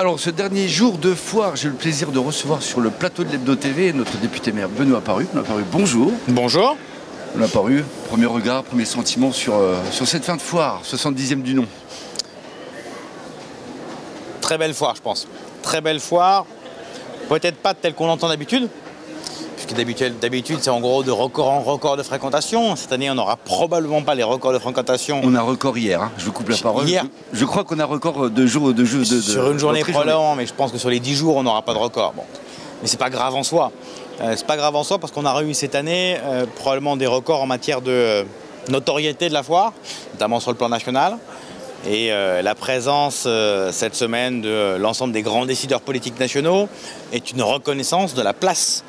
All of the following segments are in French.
Alors, ce dernier jour de foire, j'ai le plaisir de recevoir sur le plateau de l'Hebdo TV notre député maire Benoît Paru. Benoît Paru, bonjour. Bonjour. Benoît Paru, premier regard, premier sentiment sur cette fin de foire, 70e du nom. Très belle foire, je pense. Très belle foire. Peut-être pas telle qu'on l'entend d'habitude. Puisque d'habitude, c'est en gros de record en record de fréquentation. Cette année, on n'aura probablement pas les records de fréquentation. On a record hier, hein. Je vous coupe la parole. Hier. Je crois qu'on a record de jours sur une journée probablement, mais je pense que sur les 10 jours, on n'aura pas de record. Bon. Mais c'est pas grave en soi. C'est pas grave en soi parce qu'on a réuni cette année probablement des records en matière de notoriété de la foire, notamment sur le plan national. Et la présence cette semaine de l'ensemble des grands décideurs politiques nationaux est une reconnaissance de la place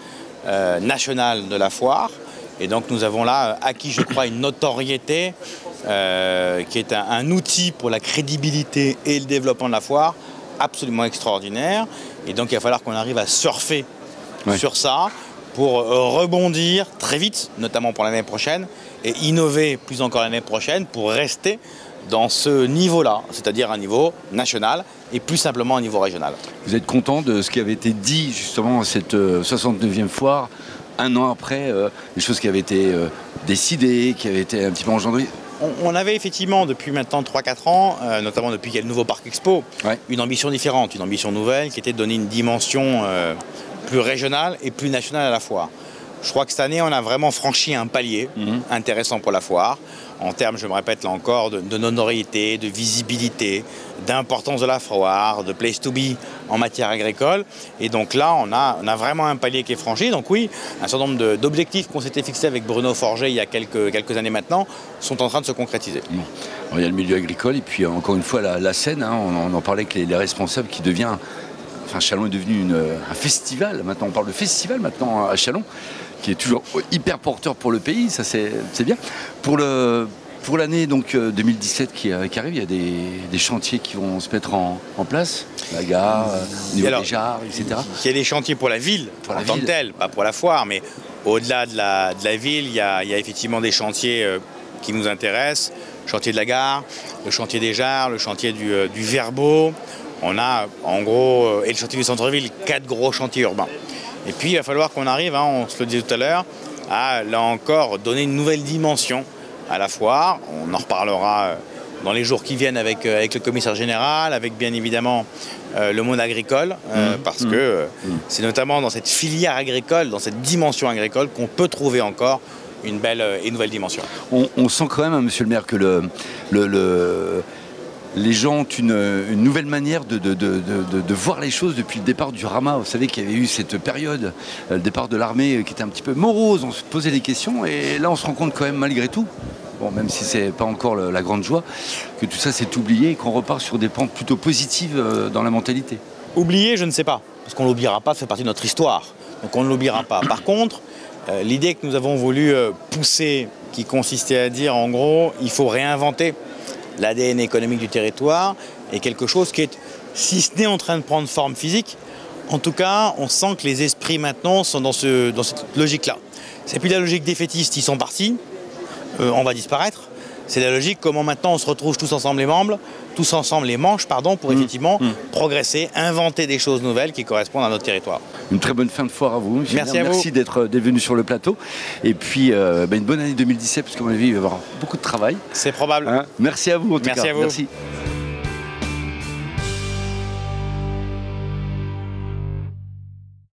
nationale de la foire. Et donc nous avons là acquis, je crois, une notoriété qui est un outil pour la crédibilité et le développement de la foire absolument extraordinaire. Et donc il va falloir qu'on arrive à surfer sur ça pour rebondir très vite, notamment pour l'année prochaine, et innover plus encore l'année prochaine pour rester dans ce niveau-là, c'est-à-dire un niveau national et plus simplement un niveau régional. Vous êtes content de ce qui avait été dit justement à cette 69e foire, un an après, les choses qui avaient été décidées, qui avaient été un petit peu engendrées? On avait effectivement depuis maintenant 3-4 ans, notamment depuis qu'il y a le nouveau Parc Expo, une ambition différente, une ambition nouvelle qui était de donner une dimension plus régionale et plus nationale à la foire. Je crois que cette année, on a vraiment franchi un palier intéressant pour la foire, en termes, je me répète là encore, de notoriété, de visibilité, d'importance de la foire, de place to be en matière agricole. Et donc là, on a vraiment un palier qui est franchi. Donc oui, un certain nombre d'objectifs qu'on s'était fixés avec Bruno Forget il y a quelques années maintenant sont en train de se concrétiser. Bon. Alors, il y a le milieu agricole et puis encore une fois la scène, hein, on en parlait avec les responsables qui devient... Enfin, Châlons est devenu un festival, maintenant on parle de festival maintenant à Châlons, qui est toujours hyper porteur pour le pays, ça c'est bien. Pour l'année donc 2017 qui arrive, il y a des chantiers qui vont se mettre en place, la gare, au niveau des jarres, etc. Il y a des chantiers pour la ville, en tant que telle, pas pour la foire, mais au-delà de la ville, il y a effectivement des chantiers qui nous intéressent, le chantier de la gare, le chantier des jarres, le chantier du Verbeau. On a en gros, et le chantier du centre-ville, 4 gros chantiers urbains. Et puis il va falloir qu'on arrive, hein, on se le disait tout à l'heure, à là encore donner une nouvelle dimension à la foire. On en reparlera dans les jours qui viennent avec le commissaire général, avec bien évidemment le monde agricole, parce que c'est notamment dans cette filière agricole, dans cette dimension agricole qu'on peut trouver encore une belle et nouvelle dimension. On sent quand même, hein, monsieur le maire, que les gens ont une nouvelle manière de voir les choses depuis le départ du Rama. Vous savez qu'il y avait eu cette période, le départ de l'armée qui était un petit peu morose, on se posait des questions et là on se rend compte quand même malgré tout, bon, même si c'est pas encore la grande joie, que tout ça s'est oublié et qu'on repart sur des pentes plutôt positives dans la mentalité. Oublié, je ne sais pas, parce qu'on ne l'oubliera pas, ça fait partie de notre histoire, donc on ne l'oubliera pas. Par contre, l'idée que nous avons voulu pousser, qui consistait à dire en gros, il faut réinventer l'ADN économique du territoire est quelque chose qui est, si ce n'est en train de prendre forme physique, en tout cas, on sent que les esprits maintenant sont dans cette logique-là. C'est plus la logique défaitiste, ils sont partis, on va disparaître. C'est la logique comment maintenant on se retrouve tous ensemble les manches, pour effectivement progresser, inventer des choses nouvelles qui correspondent à notre territoire. Une très bonne fin de foire à vous. Merci à vous. Merci d'être venu sur le plateau. Et puis une bonne année 2017, parce qu'à mon avis, il va y avoir beaucoup de travail. C'est probable. Hein, merci à vous en tout cas. Merci à vous. Merci.